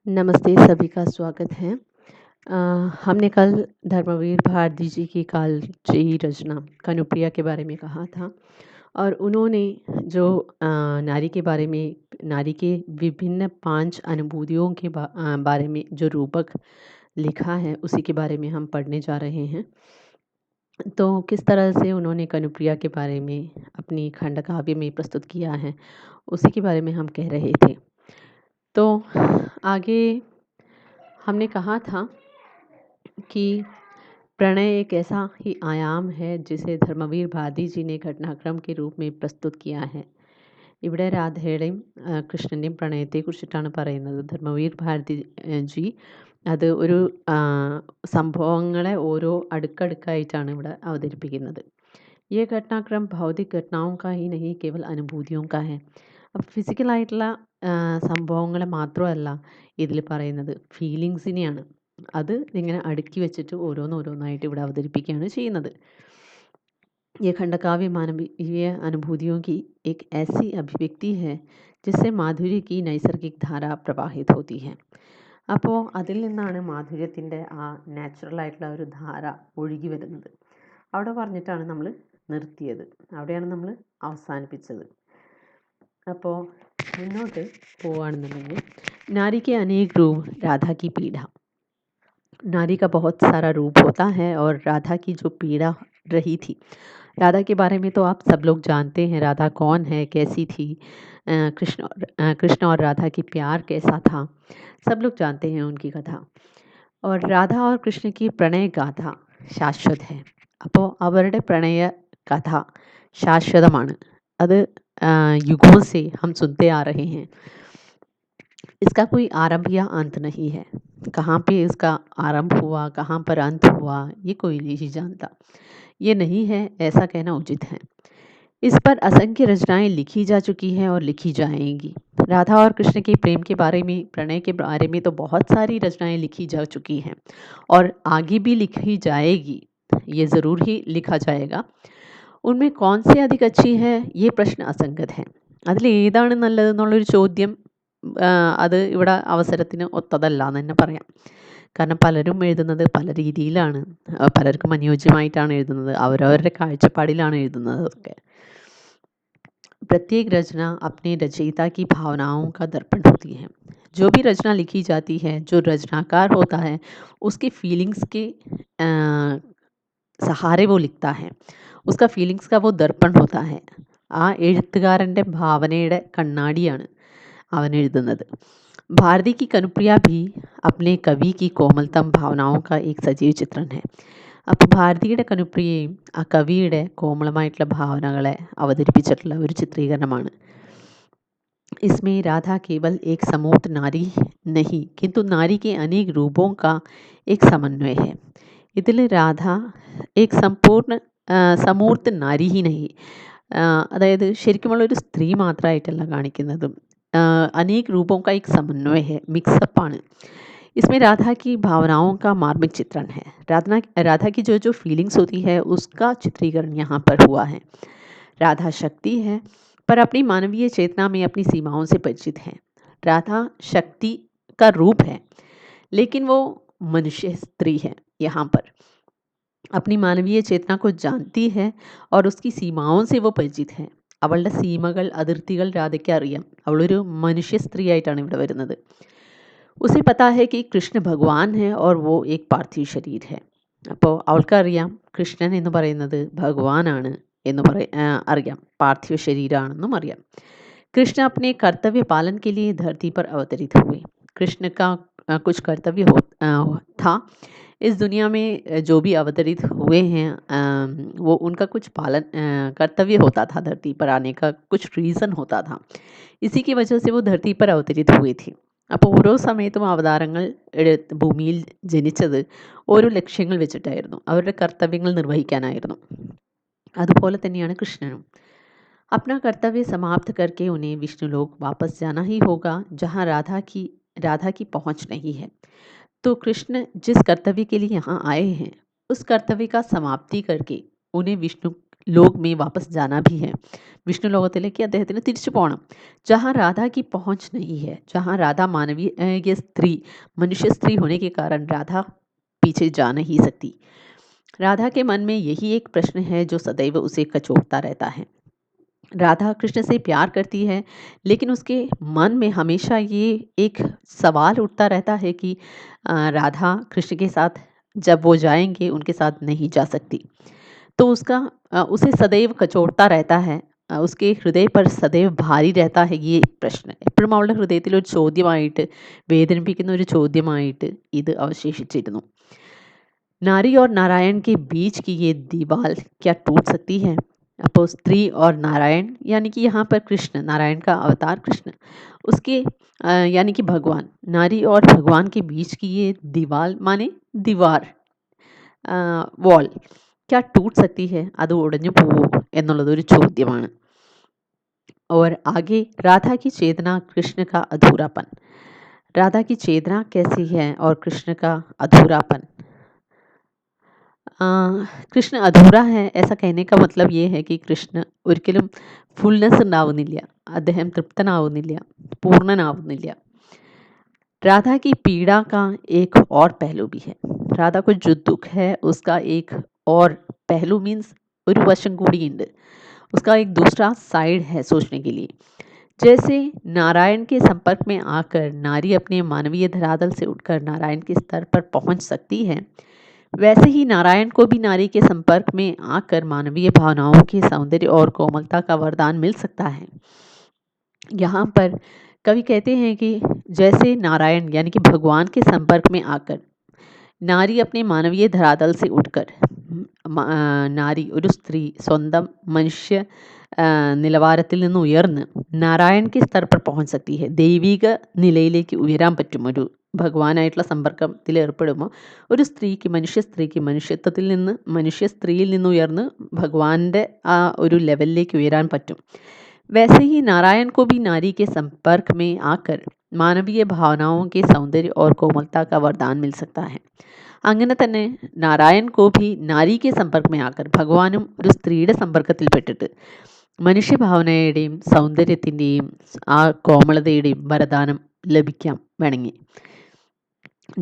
नमस्ते, सभी का स्वागत है। अ, हमने कल धर्मवीर भारती जी की कालजयी रचना कनुप्रिया के बारे में कहा था और उन्होंने जो नारी के बारे में, नारी के विभिन्न 5 अनुभूतियों के बारे में जो रूपक लिखा है, उसी के बारे में हम पढ़ने जा रहे हैं। तो किस तरह से उन्होंने कनुप्रिया के बारे में अपनी खंडकाव्य में प्रस्तुत किया है, उसी के बारे में हम कह रहे थे। तो आगे हमने कहा था कि प्रणय एक ऐसा ही आयाम है जिसे धर्मवीर भारती जी ने घटनाक्रम के रूप में പ്രസ്തുत किया है. ഇവിടെ രാധയുടെയും കൃഷ്ണൻ്റെയും പ്രണയത്തെക്കുറിച്ചിട്ടാണ് പറയുന്നത്. ധർമ്മവീർ ഭാരതി ജി അത് ഒരു സംഭവങ്ങളെ ഓരോ അടുക്കടുക്കായിട്ടാണ് ഇവിടെ അവതരിപ്പിക്കുന്നത്. ये घटनाक्रम भौतिक घटनाओं का ही नहीं केवल अनुभूतियों का है. അപ്പോൾ ഫിസിക്കലായിട്ടുള്ള സംഭവങ്ങളെ മാത്രമല്ല ഇതിൽ പറയുന്നത്, ഫീലിങ്സിനെയാണ്. അത് ഇങ്ങനെ അടുക്കി വെച്ചിട്ട് ഓരോന്നോരോന്നായിട്ട് ഇവിടെ അവതരിപ്പിക്കുകയാണ് ചെയ്യുന്നത്. ये खंडकाव्य मानवीय अनुभूतियों की एक ऐसी अभिव्यक्ति है जिससे माधुर्य की नैसर्गिक धारा प्रवाहित होती है. അപ്പോൾ അതിൽ നിന്നാണ് മാധുര്യത്തിൻ്റെ ആ നാച്ചുറലായിട്ടുള്ള ഒരു ധാര ഒഴുകി വരുന്നത്. അവിടെ പറഞ്ഞിട്ടാണ് നമ്മൾ നിർത്തിയത്. അവിടെയാണ് നമ്മൾ അവസാനിപ്പിച്ചത്. അപ്പോൾ മുന്നോട്ട് പോവുകയാണെന്നുണ്ടെങ്കിൽ, नारी के अनेक रूप राधा की पीड़ा. नारी का बहुत सारा रूप होता है और राधा की जो पीड़ा रही थी, राधा के बारे में तो आप सब लोग जानते हैं. राधा कौन है, कैसी थी, कृष्ण और राधा की प्यार कैसा था, सब लोग जानते हैं उनकी कथा. और राधा और कृष्ण की प्रणय गाथा शाश्वत है. അപ്പോൾ അവരുടെ പ്രണയ കഥ ശാശ്വതമാണ്. അത് युगों से हम सुनते आ रहे हैं. इसका कोई आरंभ या अंत नहीं है. कहाँ पे इसका आरंभ हुआ, कहाँ पर अंत हुआ, ये कोई नहीं जानता. ये नहीं है ऐसा कहना उचित है. इस पर असंख्य रचनाएं लिखी जा चुकी हैं और लिखी जाएंगी. राधा और कृष्ण के प्रेम के बारे में, प्रणय के बारे में तो बहुत सारी रचनाएं लिखी जा चुकी हैं और आगे भी लिखी जाएगी. ये ज़रूर ही लिखा जाएगा. उनमें कौन से अधिक अच्छी है, ये प्रश्न असंगत है. അതിൽ ഏതാണ് നല്ലതെന്നുള്ളൊരു ചോദ്യം അത് ഇവിടെ അവസരത്തിന് ഒത്തതല്ല എന്ന് തന്നെ പറയാം. കാരണം പലരും എഴുതുന്നത് പല രീതിയിലാണ്, പലർക്കും അനുയോജ്യമായിട്ടാണ് എഴുതുന്നത്, അവരവരുടെ കാഴ്ചപ്പാടിലാണ് എഴുതുന്നത്. ഒക്കെ प्रत्येक रचना अपने रचयिता की भावनाओं का दर्पण होती है. जो भी रचना लिखी जाती है, जो रचनाकार होता है, उसके फीलिंग्स के സഹാരെ वो लिखता है. उसका फीलिंग्स का वो दर्पण होता है. ആ എഴുത്തുകാരൻ്റെ ഭാവനയുടെ കണ്ണാടിയാണ് അവൻ എഴുതുന്നത്. भारती की कनुप्रिया भी अपने कवि की कोमलतम भावनाओं का एक सजीव चित्रण है. അപ്പോൾ ഭാരതിയുടെ കനുപ്രിയയും ആ കവിയുടെ കോമളമായിട്ടുള്ള ഭാവനകളെ അവതരിപ്പിച്ചിട്ടുള്ള ഒരു ചിത്രീകരണമാണ്. इसमें राधा केवल एक समूर्त नारी नहीं किंतु नारी के अनेक रूपों का एक समन्वय है. ഇതിൽ രാധ एक संपूर्ण സമൂർത്ത് നാരി ही नहीं, അതായത് ശരിക്കുമുള്ളൊരു സ്ത്രീ മാത്രമായിട്ടല്ല കാണിക്കുന്നതും, अनेक रूपों का एक समन्वय है, मिक्सअप ആണ്. इसमें राधा की भावनाओं का मार्मिक चित्रण है. राधा की जो जो फीलिंग्स होती है उसका चित्रीकरण यहाँ पर हुआ है. राधा शक्ति है पर अपनी मानवीय चेतना में अपनी सीमाओं से परिचित है. राधा शक्ति का रूप है लेकिन वो मनुष्य स्त्री है. यहाँ पर अपनी मानवीय चेतना को जानती है और उसकी सीमाओं से वो परिचित है. അവളുടെ സീമകൾ, അതിർത്തികൾ രാധയ്ക്ക് അറിയാം. അവളൊരു മനുഷ്യ സ്ത്രീയായിട്ടാണ് ഇവിടെ വരുന്നത്. उसे पता है कि कृष्ण भगवान है और वो एक पार्थिव शरीर है. അപ്പോൾ അവൾക്കറിയാം കൃഷ്ണൻ എന്ന് പറയുന്നത് ഭഗവാനാണ് എന്ന് അറിയാം, പാർത്ഥിവ ശരീരമാണെന്നും അറിയാം. कृष्ण अपने कर्तव्य पालन के लिए धरती पर अवतरित हुए. कृष्ण का कुछ कर्तव्य था. इस दुनिया में जो भी अवतरित हुए हैं वो उनका कुछ पालन कर्तव्य होता था. धरती पर आने का कुछ रीज़न होता था. इसी की वजह से वो धरती पर अवतरित हुए थे. അപ്പോൾ ഓരോ സമയത്തും അവതാരങ്ങൾ ഭൂമിയിൽ ജനിച്ചത് ഓരോ ലക്ഷ്യങ്ങൾ വെച്ചിട്ടായിരുന്നു, അവരുടെ കർത്തവ്യങ്ങൾ നിർവഹിക്കാനായിരുന്നു. അതുപോലെ തന്നെയാണ് കൃഷ്ണനും. अपना कर्तव्य समाप्त करके उन्हें विष्णुलोक वापस जाना ही होगा जहाँ राधा की पहुँच नहीं है. तो कृष्ण जिस कर्तव्य के लिए यहाँ आए हैं उस कर्तव्य का समाप्ति करके उन्हें विष्णु ലോക് में वापस जाना भी है. വിഷ്ണു ലോകത്തിലേക്ക് അദ്ദേഹത്തിന് തിരിച്ചു പോകണം. जहाँ राधा की पहुँच नहीं है, जहाँ राधा मानवीय स्त्री मनुष्य स्त्री होने के कारण राधा पीछे जा नहीं सकती. राधा के मन में यही एक प्रश्न है जो सदैव उसे कचोटता रहता है. राधा कृष्ण से प्यार करती है, लेकिन उसके मन में हमेशा ये एक सवाल उठता रहता है कि राधा कृष्ण के साथ जब वो जाएंगे उनके साथ नहीं जा सकती. तो उसे सदैव कचोटता रहता है. उसके हृदय पर सदैव भारी रहता है ये प्रश्न. എപ്പോഴും അവളുടെ ഹൃദയത്തിൽ ഒരു ചോദ്യമായിട്ട്, വേദനിപ്പിക്കുന്ന ഒരു ചോദ്യമായിട്ട് ഇത് അവശേഷിച്ചിരുന്നു. नारी और नारायण के बीच की ये दीवार क्या टूट सकती है? അപ്പോൾ स्त्री और नारायण यानी कि यहाँ पर कृष्ण, नारायण का अवतार कृष्ण, उसके यानी कि भगवान, नारी और भगवान के बीच की ये दीवार माने दीवार, वॉल क्या टूट सकती है? അത് ഉടഞ്ഞു പോവോ എന്നുള്ളതൊരു ചോദ്യമാണ്. और आगे राधा की चेतना कृष्ण का अधूरापन. राधा की चेतना कैसी है और कृष्ण का अधूरापन. കൃഷ്ണ അധൂറ ഹെ ऐसा कहने का मतलब ये है कि കൃഷ്ണ ഒരിക്കലും ഫുൾനെസ് ഉണ്ടാവുന്നില്ല, അദ്ദേഹം തൃപ്തനാവുന്നില്ല, പൂർണ്ണനാവുന്നില്ല. राधा की पीड़ा का एक और पहलू भी है. राधा को जो दुख है उसका एक और पहलू मीन्स ഒരു വശം കൂടിയുണ്ട്. उसका एक दूसरा साइड है सोचने के लिए. जैसे नारायण के संपर्क में आकर नारी अपने मानवीय धरातल से उठकर नारायण के स्तर पर पहुंच सकती है, वैसे ही नारायण को भी नारी के संपर्क में आकर मानवीय भावनाओं के सौंदर्य और कोमलता का वरदान मिल सकता है. यहाँ पर कवि कहते हैं कि जैसे नारायण यानी कि भगवान के संपर्क में आकर नारी अपने मानवीय धरातल से उठकर നാരി ഒരു സ്ത്രീ സ്വന്തം മനുഷ്യ നിലവാരത്തിൽ നിന്ന് ഉയർന്ന് നാരായൺ കി സ്തർ पर पहुंच सकती है. ദൈവിക നിലയിലേക്ക് ഉയരാൻ പറ്റും. ഒരു ഭഗവാനായിട്ടുള്ള സമ്പർക്കത്തിൽ ഏർപ്പെടുമ്പോൾ ഒരു സ്ത്രീക്ക്, മനുഷ്യ സ്ത്രീക്ക് മനുഷ്യത്വത്തിൽ നിന്ന്, മനുഷ്യ സ്ത്രീയിൽ നിന്ന് ഉയർന്ന് ഭഗവാന്റെ ആ ഒരു ലെവലിലേക്ക് ഉയരാൻ പറ്റും. वैसे ही नारायण को भी नारी के संपर्क में आकर मानवीय भावनाओं के सौंदर्य और कोमलता का वरदान मिल सकता है. അങ്ങനെ തന്നെ നാരായൺ को भी नारी के संपर्क में आकर ഭഗവാനും ഒരു സ്ത്രീയുടെ സമ്പർക്കത്തിൽപ്പെട്ടിട്ട് മനുഷ്യഭാവനയുടെയും സൗന്ദര്യത്തിൻ്റെയും ആ കോമളതയുടെയും വരദാനം ലഭിക്കാം വേണമെങ്കിൽ.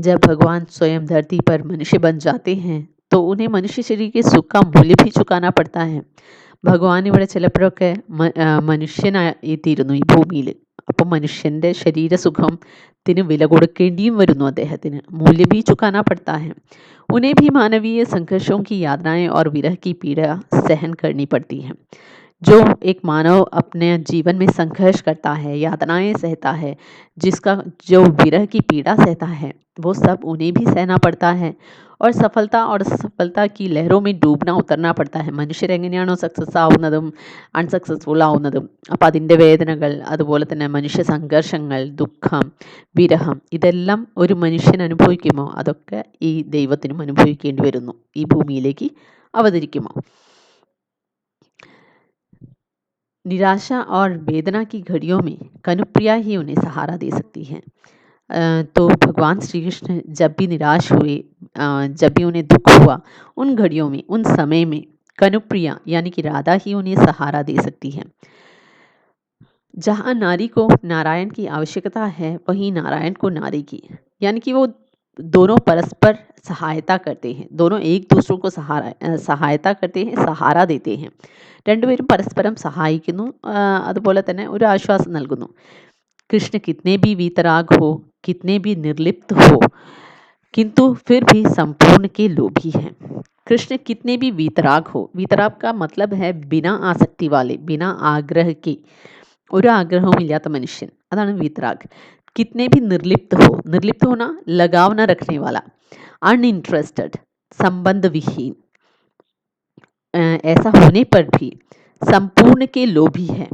जब भगवान स्वयं धरती पर मनुष्य बन जाते हैं तो उन्हें मनुष्य शरीर के सुख का मूल्य भी चुकाना पड़ता है. ഭഗവാൻ ഇവിടെ ചിലപ്പോഴൊക്കെ മനുഷ്യനായി തീരുന്നു ഈ ഭൂമിയിൽ. അപ്പം മനുഷ്യൻ്റെ ശരീരസുഖത്തിന് വില കൊടുക്കേണ്ടിയും വരുന്നു അദ്ദേഹത്തിന്. मूल्य भी चुकाना पड़ता है. उन्हें भी मानवीय संघर्षों की यातनाएं और विरह की पीड़ा सहन करनी पड़ती है. जो एक मानव अपने जीवन में संघर्ष करता है, यातनाएं सहता है, जिसका जो विरह की पीड़ा सहता है, वो सब उन्हें भी सहना पड़ता है. और सफलता और असफलता की लहरों में डूबना उतरना पड़ता है. മനുഷ്യരെങ്ങനെയാണോ സക്സസ് ആവുന്നതും അൺസക്സസ്ഫുൾ ആവുന്നതും, അപ്പോൾ അതിൻ്റെ വേദനകൾ, അതുപോലെ തന്നെ മനുഷ്യ സംഘർഷങ്ങൾ, ദുഃഖം, വിരഹം, ഇതെല്ലാം ഒരു മനുഷ്യൻ അനുഭവിക്കുമോ അതൊക്കെ ഈ ദൈവത്തിനും അനുഭവിക്കേണ്ടി വരുന്നു ഈ ഭൂമിയിലേക്ക് അവതരിക്കുമോ. निराशा और वेदना की घड़ियों में कनुप्रिया ही उन्हें सहारा दे सकती हैं. तो भगवान श्री कृष्ण जब भी निराश हुए, जब भी उन्हें दुख हुआ, उन घड़ियों में, उन समय में कनुप्रिया यानी कि राधा ही उन्हें सहारा दे सकती है. जहाँ नारी को नारायण की आवश्यकता है वहीं नारायण को नारी की, यानी कि वो दोनों परस्पर सहायता करते हैं, दोनों एक दूसरों को സഹായता करते हैं, സഹാര देते हैं. രണ്ടുപേരും പരസ്പരം സഹായിക്കുന്നു, അതുപോലെ തന്നെ ഒരു ആശ്വാസം നൽകുന്നു. कृष्ण कितने भी वीतराग हो, कितने भी निर्लिप्त हो, किंतु फिर भी संपूर्ण के लोभी हैं. कृष्ण कितने भी वीतराग हो, वीतराग का मतलब है बिना आसक्ति वाले, बिना आग्रह के, ഒരു ആഗ്രഹവും ഇല്ലാത്ത മനുഷ്യൻ, അതാണ് വീതരാഗ്. कितने भी निर्लिप्त हो, निर्लिप्त होना लगाव न रखने वाला, अनइंटरेस्टेड, संबंध विहीन, ऐसा होने पर भी संपूर्ण के लोभी है.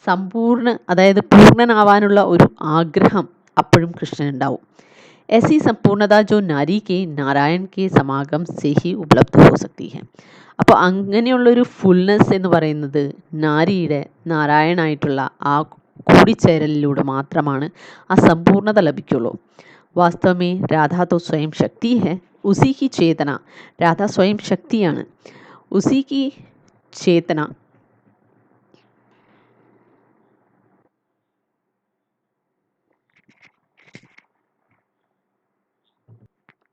സമ്പൂർണ്ണ, അതായത് പൂർണ്ണനാവാനുള്ള ഒരു ആഗ്രഹം അപ്പോഴും കൃഷ്ണനുണ്ടാവും. ऐसी संपूर्णता जो नारी के नारायण के समागम से ही उपलब्ध हो सकती है. അപ്പോൾ അങ്ങനെയുള്ളൊരു ഫുൾനെസ് എന്ന് പറയുന്നത് നാരിയുടെ നാരായണായിട്ടുള്ള ആ കൂടിച്ചേരലിലൂടെ മാത്രമാണ് ആ സമ്പൂർണ്ണത ലഭിക്കുള്ളൂ. वास्तव में राधा तो स्वयं शक्ति है, उसी की चेतना, राधा स्वयं शक्तिയാണ്, उसी की चेतना।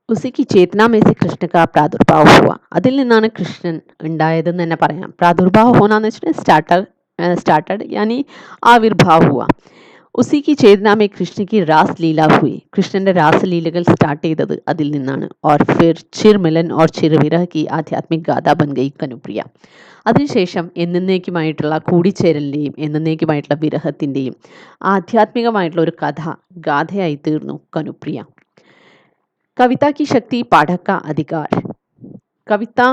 ഉസി की चेतना में से कृष्ण का प्रादुर्भाव हुआ. അതിൽ നിന്നാണ് കൃഷ്ണൻ ഉണ്ടായതെന്ന് തന്നെ പറയാം. प्रादुर्भाव होना എന്ന് വെച്ചിട്ടുണ്ടെങ്കിൽ स्टार्टेड यानी आविर्भाव हुआ. उसी की चेतना में कृष्ण की रास लीला हुई. കൃഷ്ണന്റെ രാസലീലകൾ സ്റ്റാർട്ട് ചെയ്തത് അതിൽ നിന്നാണ്. और फिर ചിർമിലൻ और ചിർവിരഹ की आध्यात्मिक गाथा बन गई कनुप्रिയ. അതിനുശേഷം എന്നേക്കുമായിട്ടുള്ള കൂടിച്ചേരലിൻ്റെയും എന്നേക്കുമായിട്ടുള്ള വിരഹത്തിൻ്റെയും ആധ്യാത്മികമായിട്ടുള്ള ഒരു ഗാഥയായി തീർന്നു കനുപ്രിയ. कविता की शक्ति पाठक का अधिकार. कविता